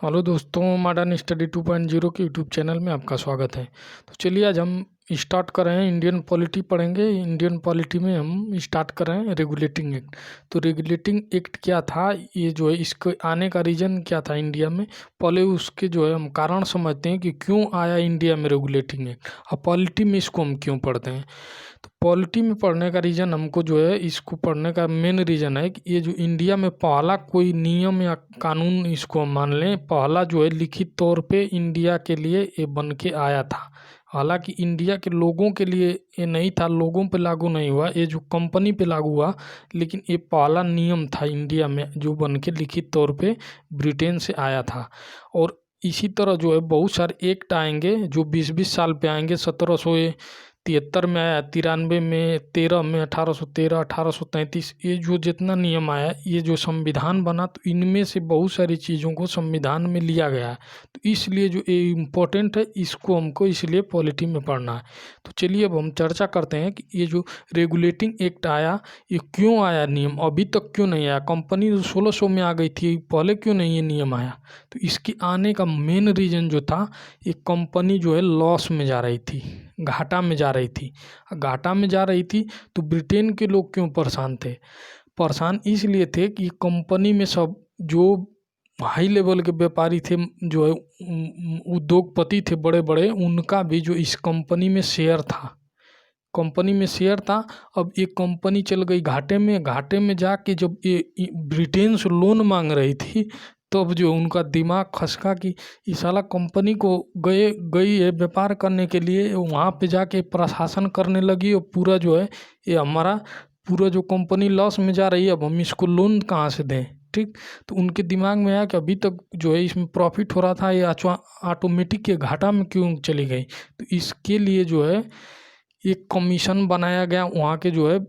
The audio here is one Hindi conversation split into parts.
हेलो दोस्तों, मॉडर्न स्टडी 2.0 के यूट्यूब चैनल में आपका स्वागत है। तो चलिए आज हम स्टार्ट कर रहे हैं, इंडियन पॉलिटी पढ़ेंगे। इंडियन पॉलिटी में हम स्टार्ट कर रहे हैं रेगुलेटिंग एक्ट। तो रेगुलेटिंग एक्ट क्या था, ये जो है इसके आने का रीज़न क्या था इंडिया में, पहले उसके जो है हम कारण समझते हैं कि क्यों आया इंडिया में रेगुलेटिंग एक्ट। अब पॉलिटी में इसको हम क्यों पढ़ते हैं, तो पॉलिटी में पढ़ने का रीज़न हमको जो है, इसको पढ़ने का मेन रीज़न है कि ये जो इंडिया में पहला कोई नियम या कानून, इसको हम मान लें पहला जो है लिखित तौर पे इंडिया के लिए ये बन के आया था। हालांकि इंडिया के लोगों के लिए ये नहीं था, लोगों पे लागू नहीं हुआ, ये जो कंपनी पे लागू हुआ, लेकिन ये पहला नियम था इंडिया में जो बन के लिखित तौर पे ब्रिटेन से आया था। और इसी तरह जो है बहुत सारे एक्ट आएंगे जो 20-20 साल पे आएंगे। 1773 में आया, 93 में, 13 में, 1813, 1833, ये जो जितना नियम आया, ये जो संविधान बना, तो इनमें से बहुत सारी चीज़ों को संविधान में लिया गया है। तो इसलिए जो ये इम्पोर्टेंट है, इसको हमको इसलिए पॉलिटी में पढ़ना है। तो चलिए अब हम चर्चा करते हैं कि ये जो रेगुलेटिंग एक्ट आया, ये क्यों आया नियम, अभी तक क्यों नहीं आया। कंपनी 1600 में आ गई थी, पहले क्यों नहीं ये नियम आया। तो इसके आने का मेन रीज़न जो था, ये कंपनी जो है लॉस में जा रही थी, घाटा में जा रही थी। घाटा में जा रही थी तो ब्रिटेन के लोग क्यों परेशान थे, परेशान इसलिए थे कि कंपनी में सब जो हाई लेवल के व्यापारी थे, जो है उद्योगपति थे बड़े बड़े, उनका भी जो इस कंपनी में शेयर था, कंपनी में शेयर था। अब ये कंपनी चल गई घाटे में, घाटे में जाके जब ये ब्रिटेन से लोन मांग रही थी, तब जो उनका दिमाग खसका कि इस साला कंपनी को गई है व्यापार करने के लिए, वहाँ पे जाके प्रशासन करने लगी, और पूरा जो है ये हमारा पूरा जो कंपनी लॉस में जा रही है, अब हम इसको लोन कहाँ से दें। ठीक, तो उनके दिमाग में आया कि अभी तक जो है इसमें प्रॉफिट हो रहा था, ये ऑटोमेटिक के घाटा में क्यों चली गई। तो इसके लिए जो है एक कमीशन बनाया गया। वहाँ के जो है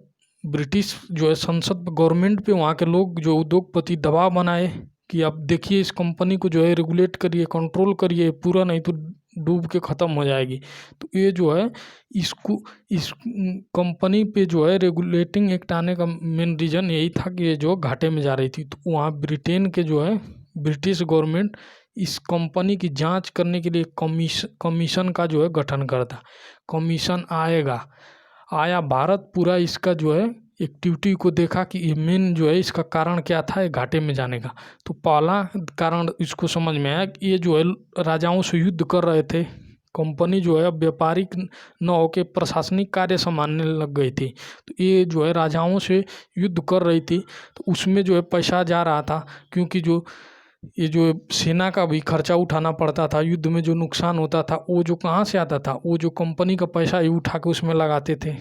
ब्रिटिश जो है संसद गवर्नमेंट पे वहाँ के लोग जो उद्योगपति दबाव बनाए कि अब देखिए इस कंपनी को जो है रेगुलेट करिए, कंट्रोल करिए पूरा, नहीं तो डूब के ख़त्म हो जाएगी। तो ये जो है इस कंपनी पे जो है रेगुलेटिंग एक्ट आने का मेन रीज़न यही था कि ये जो घाटे में जा रही थी। तो वहाँ ब्रिटेन के जो है ब्रिटिश गवर्नमेंट इस कंपनी की जांच करने के लिए कमीशन का जो है गठन करता। कमीशन आया भारत पूरा, इसका जो है एक्टिविटी को देखा कि ये मेन जो है इसका कारण क्या था, ये घाटे में जाने का। तो पहला कारण इसको समझ में आया कि ये जो है राजाओं से युद्ध कर रहे थे, कंपनी जो है अब व्यापारिक न होके प्रशासनिक कार्य संभालने लग गई थी। तो ये जो है राजाओं से युद्ध कर रही थी, तो उसमें जो है पैसा जा रहा था, क्योंकि ये जो सेना का भी खर्चा उठाना पड़ता था, युद्ध में जो नुकसान होता था वो जो कहाँ से आता था, वो जो कंपनी का पैसा ही उठा के उसमें लगाते थे,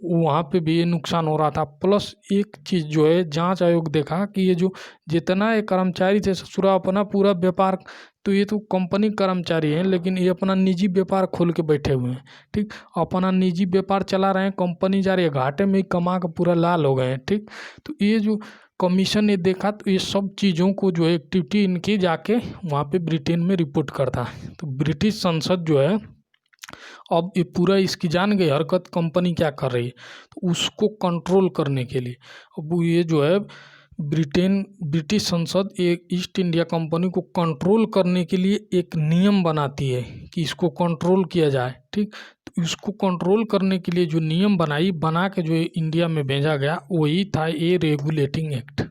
वहाँ पे भी ये नुकसान हो रहा था। प्लस एक चीज़ जो है जांच आयोग देखा कि ये जो जितना ये कर्मचारी थे ससुरा अपना पूरा व्यापार, तो ये तो कंपनी कर्मचारी हैं लेकिन ये अपना निजी व्यापार खोल के बैठे हुए हैं। ठीक, अपना निजी व्यापार चला रहे हैं, कंपनी जा रही है घाटे में, कमा के पूरा लाल हो गए हैं। ठीक, तो ये जो कमीशन ने देखा, तो ये सब चीज़ों को जो है एक्टिविटी इनकी जाके वहाँ पे ब्रिटेन में रिपोर्ट करता है। तो ब्रिटिश संसद जो है अब ये पूरा इसकी जान गई हरकत कंपनी क्या कर रही है, तो उसको कंट्रोल करने के लिए अब ये जो है ब्रिटिश संसद एक ईस्ट इंडिया कंपनी को कंट्रोल करने के लिए एक नियम बनाती है कि इसको कंट्रोल किया जाए। ठीक, तो इसको कंट्रोल करने के लिए जो नियम बना के जो इंडिया में भेजा गया, वही था ये रेगुलेटिंग एक्ट।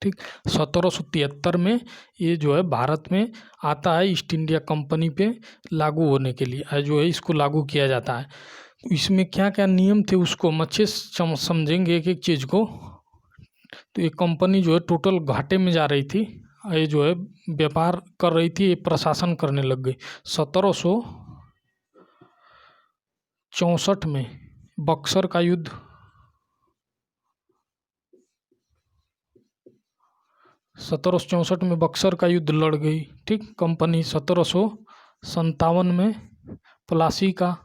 ठीक, 1773 में ये जो है भारत में आता है, ईस्ट इंडिया कंपनी पे लागू होने के लिए जो है इसको लागू किया जाता है। इसमें क्या क्या नियम थे उसको हम अच्छे से समझेंगे एक एक चीज़ को। तो ये कंपनी जो है टोटल घाटे में जा रही थी, ये जो है व्यापार कर रही थी, ये प्रशासन करने लग गई। 1764 में बक्सर का युद्ध, 1764 में बक्सर का युद्ध लड़ गई। ठीक, कंपनी 1757 में प्लासी का,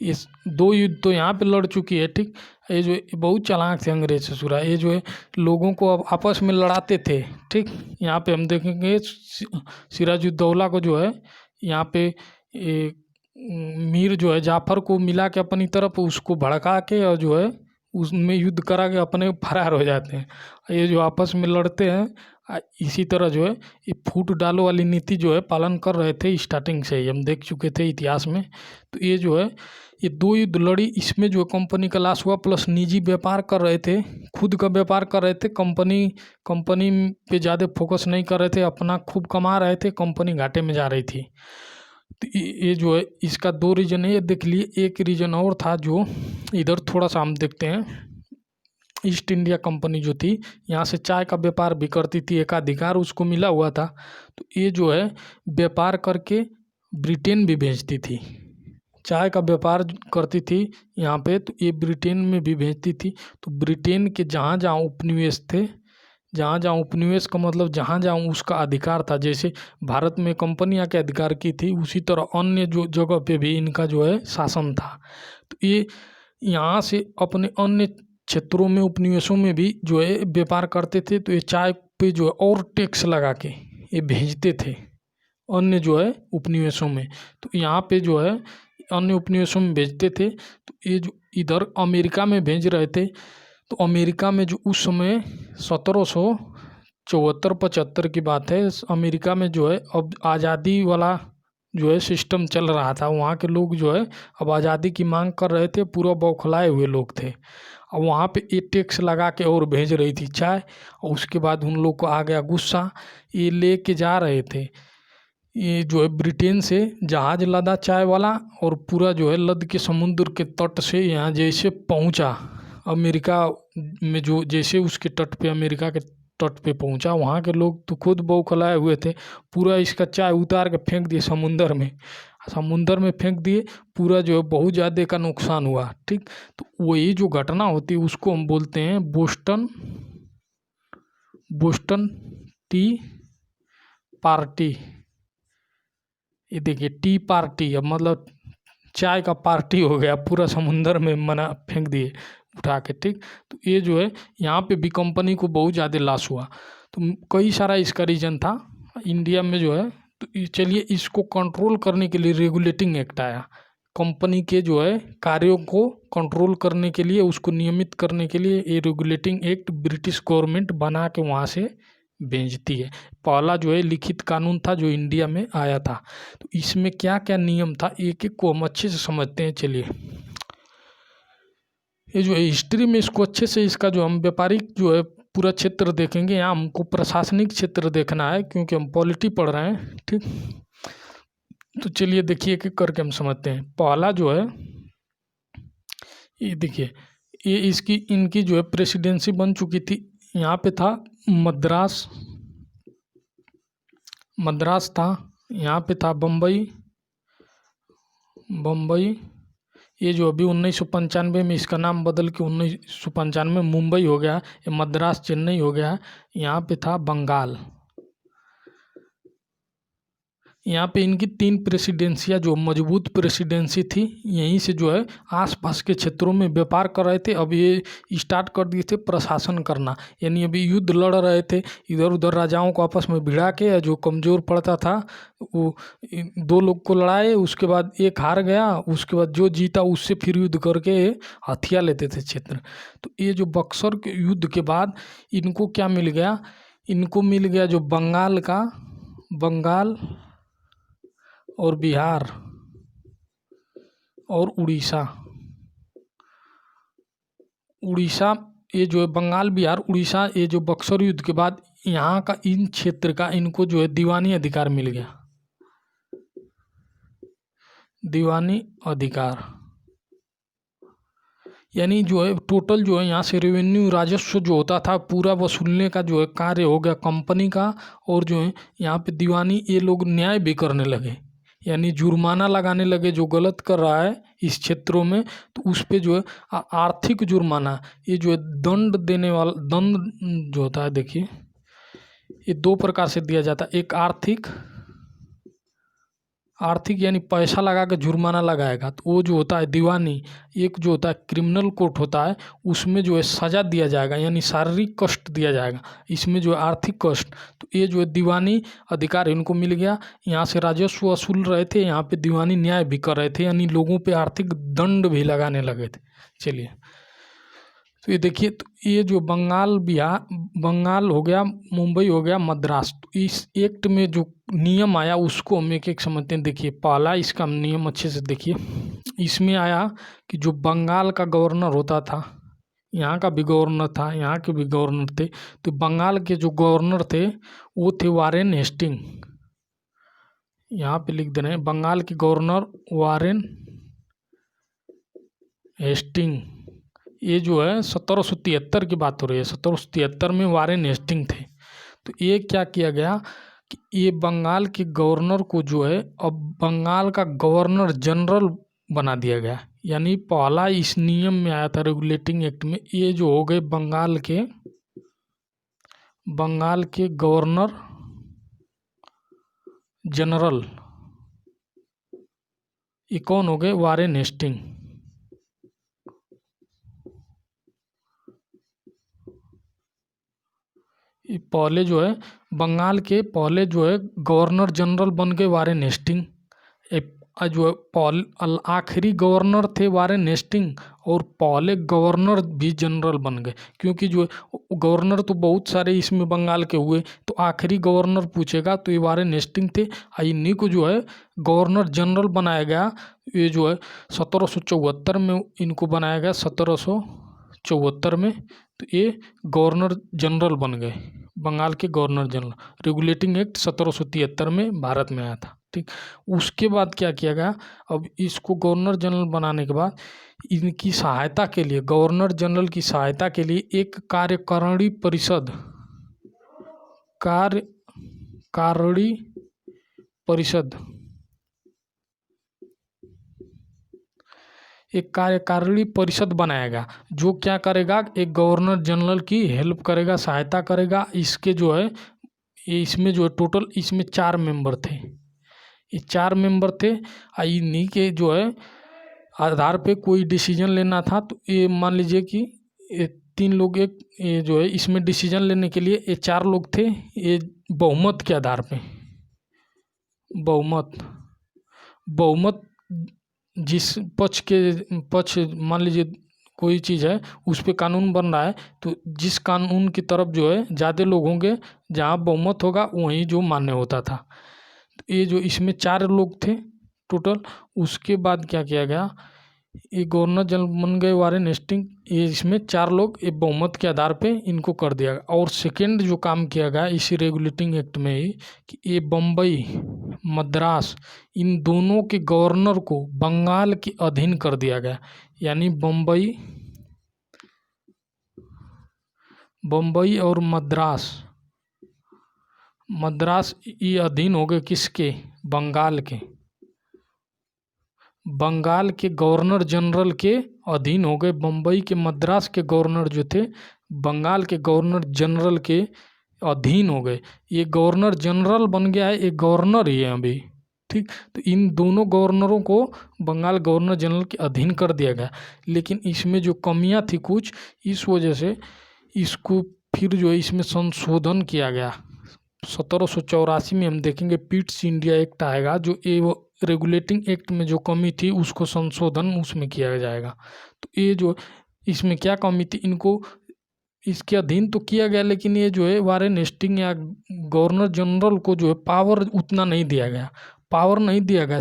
इस दो युद्ध तो यहाँ पे लड़ चुकी है। ठीक, ये जो बहुत चालाक थे अंग्रेज ससुरा, ये जो है लोगों को अब आपस में लड़ाते थे। ठीक, यहाँ पे हम देखेंगे सिराजुद्दौला को जो है यहाँ पे मीर जो है जाफर को मिला के अपनी तरफ, उसको भड़का के और जो है उसमें युद्ध करा के अपने फरार हो जाते हैं। ये जो आपस में लड़ते हैं, इसी तरह जो है ये फूट डालो वाली नीति जो है पालन कर रहे थे स्टार्टिंग से ही, हम देख चुके थे इतिहास में। तो ये जो है ये 2 युद्ध लड़ी, इसमें जो कंपनी का लॉस हुआ, प्लस निजी व्यापार कर रहे थे, खुद का व्यापार कर रहे थे, कंपनी पे ज़्यादा फोकस नहीं कर रहे थे, अपना खूब कमा रहे थे, कंपनी घाटे में जा रही थी। तो ये जो है इसका 2 रीज़न है, ये देख लिए। एक रीज़न और था जो इधर थोड़ा सा हम देखते हैं। ईस्ट इंडिया कंपनी जो थी, यहाँ से चाय का व्यापार भी करती थी, एकाधिकार उसको मिला हुआ था। तो ये जो है व्यापार करके ब्रिटेन भी भेजती थी, चाय का व्यापार करती थी यहाँ पे, तो ये ब्रिटेन में भी भेजती थी। तो ब्रिटेन के जहाँ जहाँ उपनिवेश थे, जहाँ जहाँ उपनिवेश का मतलब जहाँ जहाँ उसका अधिकार था, जैसे भारत में कंपनियाँ के अधिकार की थी, उसी तरह अन्य जो जगह पे भी इनका जो है शासन था। तो ये यहाँ से अपने अन्य क्षेत्रों में, उपनिवेशों में भी जो है व्यापार करते थे। तो ये चाय पे जो है और टैक्स लगा के ये भेजते थे अन्य जो है उपनिवेशों में। तो यहाँ पे जो है अन्य उपनिवेशों में भेजते थे। तो ये जो इधर अमेरिका में भेज रहे थे, तो अमेरिका में जो उस समय 1774-75 की बात है, अमेरिका में जो है अब आज़ादी वाला जो है सिस्टम चल रहा था। वहाँ के लोग जो है अब आज़ादी की मांग कर रहे थे, पूरा बौखलाए हुए लोग थे। अब वहाँ पे ये टैक्स लगा के और भेज रही थी चाय, और उसके बाद उन लोग को आ गया गुस्सा, ये ले के जा रहे थे, ये जो है ब्रिटेन से जहाज लदा चाय वाला, और पूरा जो है लद के समुद्र के तट से यहाँ जैसे पहुँचा अमेरिका में, जो जैसे उसके तट पे, अमेरिका के तट पे पहुँचा, वहाँ के लोग तो खुद बौखलाए हुए थे। पूरा इसका चाय उतार के फेंक दिए समुंदर में फेंक दिए। पूरा जो है बहुत ज़्यादा का नुकसान हुआ। ठीक, तो वही जो घटना होती है उसको हम बोलते हैं बोस्टन टी पार्टी। ये देखिए टी पार्टी, अब मतलब चाय का पार्टी हो गया, पूरा समुंदर में मना फेंक दिए उठा के। ठीक, तो ये जो है यहाँ पे भी कंपनी को बहुत ज़्यादा लॉस हुआ। तो कई सारा इसका रीज़न था इंडिया में जो है। तो चलिए इसको कंट्रोल करने के लिए रेगुलेटिंग एक्ट आया, कंपनी के जो है कार्यों को कंट्रोल करने के लिए, उसको नियमित करने के लिए ये रेगुलेटिंग एक्ट ब्रिटिश गवर्नमेंट बना के वहाँ से भेजती है। पहला जो है लिखित कानून था जो इंडिया में आया था। तो इसमें क्या क्या नियम था, एक एक को हम अच्छे से समझते हैं। चलिए ये जो है हिस्ट्री में इसको अच्छे से, इसका जो हम व्यापारिक जो है पूरा क्षेत्र देखेंगे। यहाँ हमको प्रशासनिक क्षेत्र देखना है क्योंकि हम पॉलिटी पढ़ रहे हैं। ठीक, तो चलिए देखिए एक एक करके हम समझते हैं। पहला जो है ये देखिए, ये इसकी इनकी जो है प्रेसिडेंसी बन चुकी थी। यहाँ पे था मद्रास था, यहाँ पे था बम्बई। ये जो अभी 1995 में इसका नाम बदल के 1995 में मुंबई हो गया, ये मद्रास चेन्नई हो गया। यहाँ पे था बंगाल। यहाँ पे इनकी 3 प्रेसिडेंसियाँ जो मजबूत प्रेसिडेंसी थी, यहीं से जो है आसपास के क्षेत्रों में व्यापार कर रहे थे। अब ये स्टार्ट कर दिए थे प्रशासन करना, यानी अभी युद्ध लड़ रहे थे, इधर उधर राजाओं को आपस में भिड़ा के, जो कमज़ोर पड़ता था वो 2 लोग को लड़ाए, उसके बाद एक हार गया, उसके बाद जो जीता उससे फिर युद्ध करके हथिया लेते थे क्षेत्र। तो ये जो बक्सर के युद्ध के बाद इनको क्या मिल गया, इनको मिल गया जो बंगाल और बिहार और उड़ीसा, ये जो है बंगाल, बिहार, उड़ीसा, ये जो बक्सर युद्ध के बाद यहाँ का इन क्षेत्र का इनको जो है दीवानी अधिकार मिल गया, दीवानी अधिकार। यानी जो है टोटल जो है यहाँ से रेवेन्यू राजस्व जो होता था पूरा वसूलने का जो है कार्य हो गया कंपनी का। और जो है यहाँ पे दीवानी, ये लोग न्याय भी करने लगे, यानी जुर्माना लगाने लगे जो गलत कर रहा है इस क्षेत्रों में, तो उस पे जो है आर्थिक जुर्माना, ये जो है दंड देने वाला, दंड जो होता है देखिए ये 2 प्रकार से दिया जाता है। एक आर्थिक यानी पैसा लगा के जुर्माना लगाएगा, तो वो जो होता है दीवानी। एक जो होता है क्रिमिनल कोर्ट होता है, उसमें जो है सज़ा दिया जाएगा, यानी शारीरिक कष्ट दिया जाएगा। इसमें जो है आर्थिक कष्ट, तो ये जो है दीवानी अधिकार इनको मिल गया। यहाँ से राजस्व वसूल रहे थे, यहाँ पे दीवानी न्याय भी कर रहे थे, यानी लोगों पे आर्थिक दंड भी लगाने लगे थे। चलिए तो ये देखिए, तो ये जो बंगाल बिहार, बंगाल हो गया, मुंबई हो गया, मद्रास, तो इस एक्ट में जो नियम आया उसको हम एक एक समझते हैं। देखिए पहला इसका नियम अच्छे से देखिए, इसमें आया कि जो बंगाल का गवर्नर होता था, यहाँ का भी गवर्नर था, यहाँ के भी गवर्नर थे, तो बंगाल के जो गवर्नर थे वो थे वारेन हेस्टिंग। यहाँ पे लिख दे रहे हैं, बंगाल के गवर्नर वारेन हेस्टिंग। ये जो है 1773 की बात हो रही है, 1773 में वारेन हेस्टिंग थे। तो ये क्या किया गया कि ये बंगाल के गवर्नर को जो है अब बंगाल का गवर्नर जनरल बना दिया गया। यानी पहला इस नियम में आया था रेगुलेटिंग एक्ट में, ये जो हो गए बंगाल के गवर्नर जनरल, ये कौन हो गए? Warren Hasting. पहले जो है बंगाल के पहले जो है गवर्नर जनरल बन गए वारेन हेस्टिंग। जो है आखिरी गवर्नर थे वारेन हेस्टिंग, और पहले गवर्नर भी जनरल बन गए, क्योंकि जो गवर्नर तो बहुत सारे इसमें बंगाल के हुए, तो आखिरी गवर्नर पूछेगा तो ये वारेन हेस्टिंग थे। इन्हीं को जो है गवर्नर जनरल बनाया गया। ये जो है 1774 में इनको बनाया गया, 1774 में। तो ये गवर्नर जनरल बन गए, बंगाल के गवर्नर जनरल। रेगुलेटिंग एक्ट 1773 में भारत में आया था, ठीक। उसके बाद क्या किया गया, अब इसको गवर्नर जनरल बनाने के बाद इनकी सहायता के लिए, गवर्नर जनरल की सहायता के लिए एक कार्यकारिणी परिषद, कार्यकारिणी परिषद, एक कार्यकारिणी परिषद बनाया गया, जो क्या करेगा, एक गवर्नर जनरल की हेल्प करेगा, सहायता करेगा। इसके जो है इसमें जो है टोटल इसमें 4 मेंबर थे, ये 4 मेंबर थे। इन्हीं के जो है आधार पे कोई डिसीजन लेना था, तो ये मान लीजिए कि ये 3 लोग, एक ये जो है इसमें डिसीजन लेने के लिए ये 4 लोग थे। ये बहुमत के आधार पे, बहुमत जिस पक्ष मान लीजिए कोई चीज़ है उस पे कानून बन रहा है, तो जिस कानून की तरफ जो है ज़्यादा लोग होंगे, जहाँ बहुमत होगा वहीं जो मान्य होता था। तो ये जो इसमें 4 लोग थे टोटल। उसके बाद क्या किया गया, ये गवर्नर जनरल बन गए वारेन हेस्टिंग। ये इसमें 4 लोग ये बहुमत के आधार पे इनको कर दिया गया। और सेकेंड जो काम किया गया इसी रेगुलेटिंग एक्ट में ही, कि ये बम्बई, मद्रास, इन दोनों के गवर्नर को बंगाल के अधीन कर दिया गया। यानी बम्बई और मद्रास ये अधीन हो गए किसके? बंगाल के गवर्नर जनरल के अधीन हो गए। बम्बई के, मद्रास के गवर्नर जो थे बंगाल के गवर्नर जनरल के अधीन हो गए। ये गवर्नर जनरल बन गया है, ये गवर्नर ही है अभी, ठीक। तो इन दोनों गवर्नरों को बंगाल गवर्नर जनरल के अधीन कर दिया गया। लेकिन इसमें जो कमियां थी कुछ, इस वजह से इसको फिर जो है इसमें संशोधन किया गया। 1784 में हम देखेंगे पिट्स इंडिया एक्ट आएगा, जो ये रेगुलेटिंग एक्ट में जो कमी थी उसको संशोधन उसमें किया जाएगा। तो ये जो इसमें क्या कमी थी, इनको इसके अधीन तो किया गया, लेकिन ये जो है वारेन हेस्टिंग या गवर्नर जनरल को जो है पावर उतना नहीं दिया गया,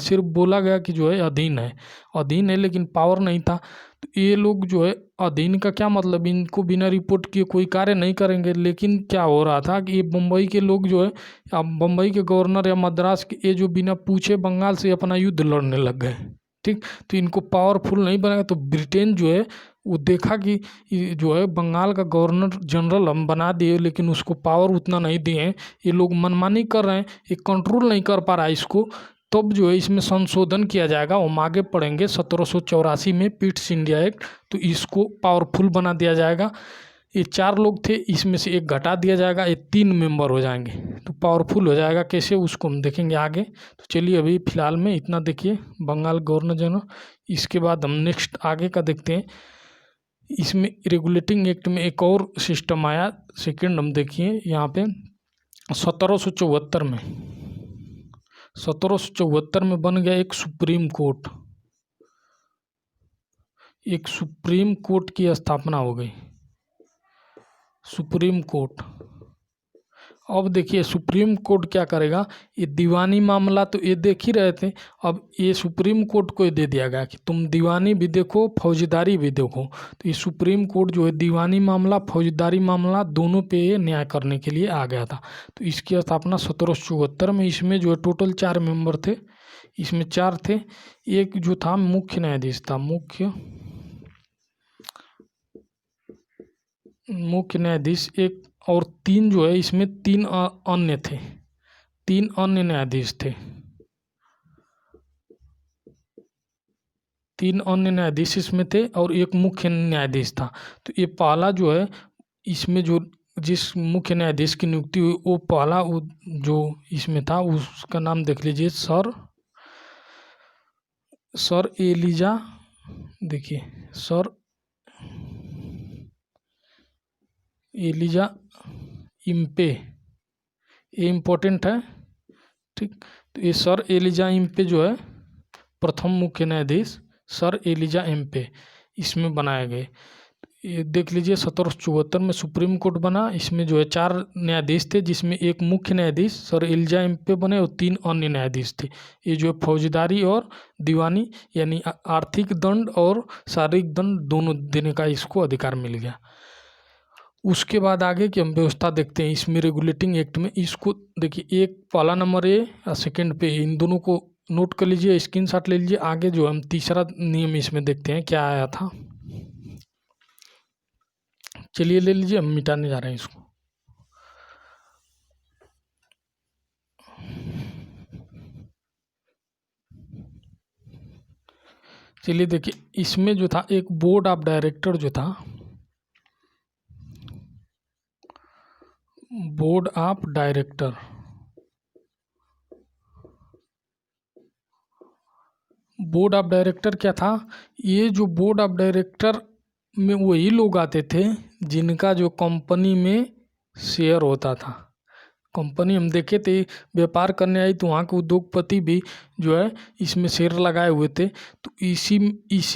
सिर्फ बोला गया कि जो है अधीन है, लेकिन पावर नहीं था। तो ये लोग जो है अधीन का क्या मतलब, इनको बिना रिपोर्ट किए कोई कार्य नहीं करेंगे। लेकिन क्या हो रहा था कि ये बम्बई के लोग जो है, अब बम्बई के गवर्नर या मद्रास के, ये जो बिना पूछे बंगाल से अपना युद्ध लड़ने लग गए, ठीक। तो इनको पावरफुल नहीं बनाया। तो ब्रिटेन जो है वो देखा कि जो है बंगाल का गवर्नर जनरल हम बना दिए, लेकिन उसको पावर उतना नहीं दिए, ये लोग मनमानी कर रहे हैं, ये कंट्रोल नहीं कर पा रहा है इसको। तब जो है इसमें संशोधन किया जाएगा, हम आगे पढ़ेंगे 1784 में पिट्स इंडिया एक्ट। तो इसको पावरफुल बना दिया जाएगा। ये 4 लोग थे, इसमें से एक घटा दिया जाएगा, ये 3 मेंबर हो जाएंगे, तो पावरफुल हो जाएगा। कैसे, उसको हम देखेंगे आगे। तो चलिए अभी फ़िलहाल में इतना देखिए, बंगाल गवर्नर जनरल। इसके बाद हम नेक्स्ट आगे का देखते हैं। इसमें रेगुलेटिंग एक्ट में एक और सिस्टम आया, सेकेंड हम देखिए यहाँ पे 1774 में बन गया एक सुप्रीम कोर्ट की स्थापना हो गई। Supreme court. अब देखिए सुप्रीम कोर्ट क्या करेगा, ये दीवानी मामला तो ये देख ही रहे थे, अब ये सुप्रीम कोर्ट को ये दे दिया गया कि तुम दीवानी भी देखो फौजदारी भी देखो। तो ये सुप्रीम कोर्ट जो है दीवानी मामला फौजदारी मामला दोनों पे न्याय करने के लिए आ गया था। तो इसकी स्थापना 1774 में, इसमें जो है टोटल 4 मेंबर थे, इसमें 4 थे। एक जो था मुख्य न्यायाधीश था, मुख्य न्यायाधीश एक, और 3 जो है इसमें 3 अन्य थे, 3 अन्य न्यायाधीश थे, 3 अन्य न्यायाधीश इसमें थे और एक मुख्य न्यायाधीश था। तो ये पहला जो है इसमें जो जिस मुख्य न्यायाधीश की नियुक्ति हुई वो पहला जो इसमें था उसका नाम देख लीजिए, सर एलिजा, देखिए सर एलिजा इम्पे, ये इम्पोर्टेंट है, ठीक। तो ये सर एलिजा इम्पे जो है प्रथम मुख्य न्यायाधीश सर एलिजा एम्पे इसमें बनाए गए। ये देख लीजिए 1774 में सुप्रीम कोर्ट बना, इसमें जो है 4 न्यायाधीश थे, जिसमें एक मुख्य न्यायाधीश सर एलिजा एम्पे बने और 3 अन्य न्यायाधीश थे। ये जो है फौजदारी और दीवानी यानी आर्थिक दंड और शारीरिक दंड दोनों देने का इसको अधिकार मिल गया। उसके बाद आगे की हम व्यवस्था देखते हैं इसमें रेगुलेटिंग एक्ट में। इसको देखिए, एक पहला नंबर ए और सेकंड पे, इन दोनों को नोट कर लीजिए, स्क्रीनशॉट ले लीजिए। आगे जो हम तीसरा नियम इसमें देखते हैं क्या आया था, चलिए ले लीजिए, हम मिटाने जा रहे हैं इसको। चलिए देखिए, इसमें जो था एक बोर्ड ऑफ डायरेक्टर जो था, board of director, board of director क्या था, ये जो बोर्ड ऑफ डायरेक्टर में वही लोग आते थे जिनका जो कंपनी में शेयर होता था। कंपनी हम देखे थे व्यापार करने आई तो वहाँ के उद्योगपति भी जो है इसमें शेयर लगाए हुए थे। तो इसी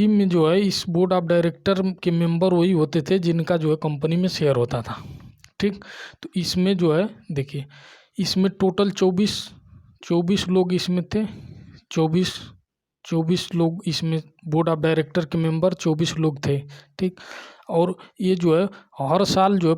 में जो है इस बोर्ड ऑफ डायरेक्टर के मेंबर वही होते थे जिनका जो है कंपनी में शेयर होता था, ठीक। तो इसमें जो है देखिए, इसमें टोटल 24 लोग इसमें थे, 24 लोग इसमें बोर्ड ऑफ डायरेक्टर के मेंबर 24 लोग थे, ठीक। और ये जो है हर साल जो है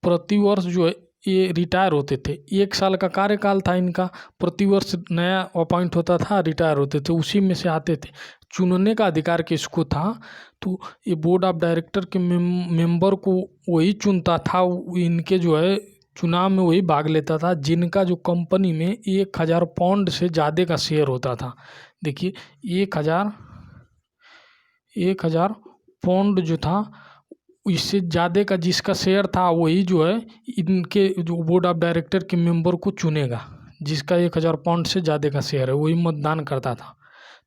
प्रतिवर्ष जो है ये रिटायर होते थे। 1 साल का कार्यकाल था इनका, प्रतिवर्ष नया अपॉइंट होता था, रिटायर होते थे, उसी में से आते थे। चुनने का अधिकार किसको था, तो ये बोर्ड ऑफ डायरेक्टर के मेंबर को वही चुनता था, इनके जो है चुनाव में वही भाग लेता था जिनका जो कंपनी में 1000 पाउंड से ज़्यादा का शेयर होता था। देखिए 1000 पाउंड जो था, इससे ज़्यादा का जिसका शेयर था वही जो है इनके जो बोर्ड ऑफ डायरेक्टर के मेंबर को चुनेगा। जिसका 1000 पाउंड से ज़्यादा का शेयर है वही मतदान करता था।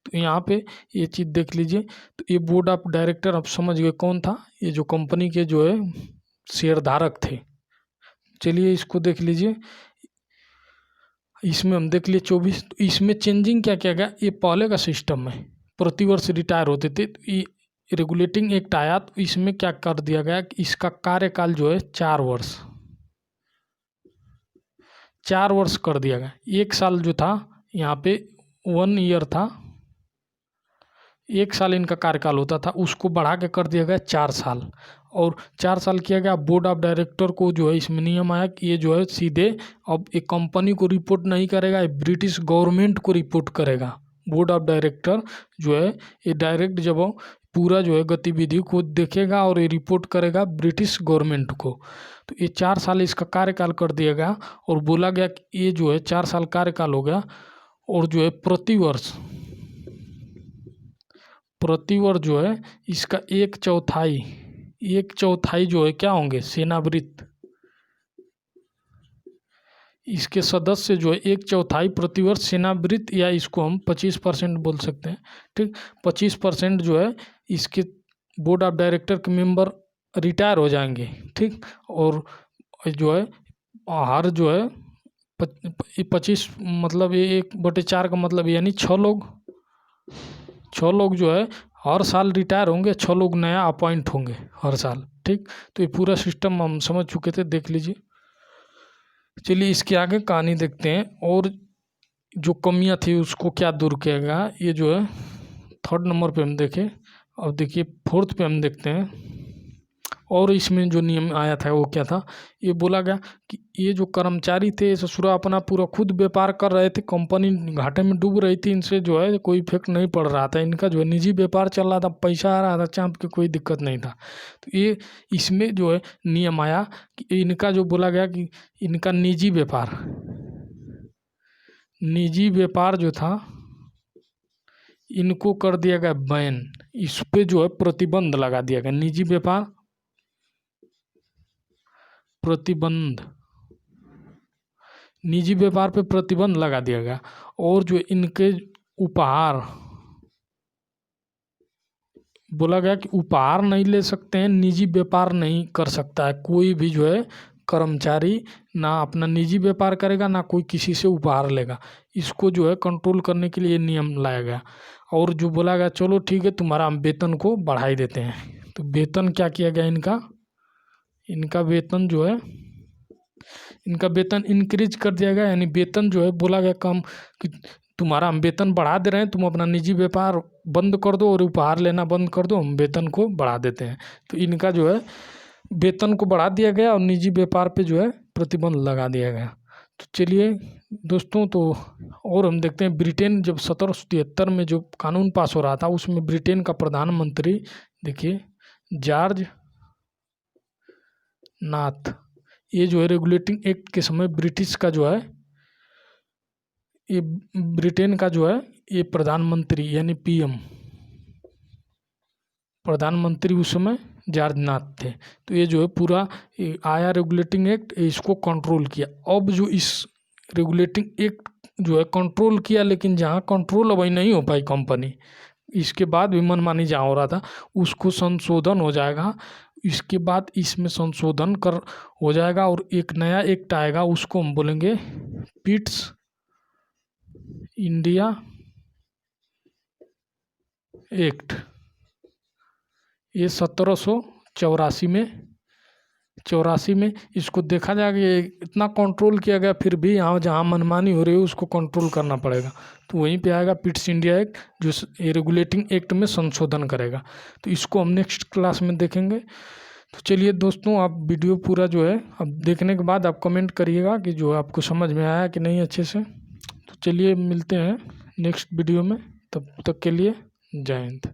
तो यहाँ पे ये चीज़ देख लीजिए। तो ये बोर्ड ऑफ डायरेक्टर आप समझ गए कौन था, ये जो कंपनी के जो है शेयर धारक थे। चलिए इसको देख लीजिए, इसमें हम देख लिए 24। तो इसमें चेंजिंग क्या किया गया, ये पहले का सिस्टम है, प्रतिवर्ष रिटायर होते थे। तो ये रेगुलेटिंग एक्ट आया तो इसमें क्या कर दिया गया कि इसका कार्यकाल जो है 4 वर्ष कर दिया गया। 1 साल जो था यहाँ पे 1 ईयर था, 1 साल इनका कार्यकाल होता था, उसको बढ़ा के कर दिया गया 4 साल, और 4 साल किया गया। बोर्ड ऑफ डायरेक्टर को जो है इसमें नियम आया कि ये जो है सीधे अब एक कंपनी को रिपोर्ट नहीं करेगा, ये ब्रिटिश गवर्नमेंट को रिपोर्ट करेगा। बोर्ड ऑफ डायरेक्टर जो है ये डायरेक्ट जब पूरा जो है गतिविधि को देखेगा और ये रिपोर्ट करेगा ब्रिटिश गवर्नमेंट को। तो ये 4 साल इसका कार्यकाल कर दिया गया और बोला गया कि ये जो है 4 साल कार्यकाल हो गया, और जो है प्रतिवर्ष जो है इसका 1/4 जो है क्या होंगे, सेनावृत्त। इसके सदस्य जो है 1/4 प्रतिवर्ष सेनावृत्त, या इसको हम 25% बोल सकते हैं, ठीक। 25% जो है इसके बोर्ड ऑफ डायरेक्टर के मेंबर रिटायर हो जाएंगे, ठीक। और जो है हर जो है 25 मतलब ये 1/4 का मतलब यानी 6 लोग 6 लोग जो है हर साल रिटायर होंगे, 6 लोग नया अपॉइंट होंगे हर साल। ठीक, तो ये पूरा सिस्टम हम समझ चुके थे, देख लीजिए। चलिए इसके आगे कहानी देखते हैं और जो कमियां थी उसको क्या दूर किया गया। ये जो है 3rd नंबर पे हम देखें। और देखिए 4th पे हम देखते हैं। और इसमें जो नियम आया था वो क्या था, ये बोला गया कि ये जो कर्मचारी थे ससुरा अपना पूरा खुद व्यापार कर रहे थे, कंपनी घाटे में डूब रही थी, इनसे जो है कोई इफेक्ट नहीं पड़ रहा था, इनका जो है निजी व्यापार चल रहा था, पैसा आ रहा था चाँप के, कोई दिक्कत नहीं था। तो ये इसमें जो है नियम आया कि इनका जो बोला गया कि इनका निजी व्यापार जो था इनको कर दिया गया बैन, इस पे जो है प्रतिबंध लगा दिया गया। निजी व्यापार प्रतिबंध, निजी व्यापार पे प्रतिबंध लगा दिया गया। और जो इनके उपहार, बोला गया कि उपहार नहीं ले सकते हैं, निजी व्यापार नहीं कर सकता है कोई भी जो है कर्मचारी, ना अपना निजी व्यापार करेगा ना कोई किसी से उपहार लेगा। इसको जो है कंट्रोल करने के लिए नियम लाया गया। और जो बोला गया चलो ठीक है तुम्हारा हम वेतन को बढ़ाई देते हैं। तो वेतन क्या किया गया इनका वेतन जो है, इनका वेतन इंक्रीज कर दिया गया। यानी वेतन जो है बोला गया कम कि तुम्हारा हम वेतन बढ़ा दे रहे हैं, तुम अपना निजी व्यापार बंद कर दो और उपहार लेना बंद कर दो, हम वेतन को बढ़ा देते हैं। तो इनका जो है वेतन को बढ़ा दिया गया और निजी व्यापार पे जो है प्रतिबंध लगा दिया गया। तो चलिए दोस्तों, तो और हम देखते हैं ब्रिटेन जब 1773 में जो कानून पास हो रहा था उसमें ब्रिटेन का प्रधानमंत्री देखिए जॉर्ज नाथ, ये जो है रेगुलेटिंग एक्ट के समय ब्रिटिश का जो है, ये ब्रिटेन का जो है ये प्रधानमंत्री यानी पीएम प्रधानमंत्री उस समय जॉर्ज नाथ थे। तो ये जो है पूरा आया रेगुलेटिंग एक्ट, इसको कंट्रोल किया। अब जो इस रेगुलेटिंग एक्ट जो है कंट्रोल किया, लेकिन जहाँ कंट्रोल अभी नहीं हो पाई कंपनी, इसके बाद भी मनमानी जहाँ हो रहा था उसको संशोधन हो जाएगा। इसके बाद इसमें संशोधन कर हो जाएगा और एक नया एक्ट आएगा, उसको हम बोलेंगे पिट्स इंडिया एक्ट। ये 1784 में इसको देखा जाएगा। ये इतना कंट्रोल किया गया, फिर भी यहाँ जहाँ मनमानी हो रही है उसको कंट्रोल करना पड़ेगा। तो वहीं पे आएगा पिट्स इंडिया एक्ट, जो ये रेगुलेटिंग एक्ट में संशोधन करेगा। तो इसको हम नेक्स्ट क्लास में देखेंगे। तो चलिए दोस्तों, आप वीडियो पूरा जो है अब देखने के बाद आप कमेंट करिएगा कि जो आपको समझ में आया कि नहीं अच्छे से। तो चलिए मिलते हैं नेक्स्ट वीडियो में, तब तक के लिए जय हिंद।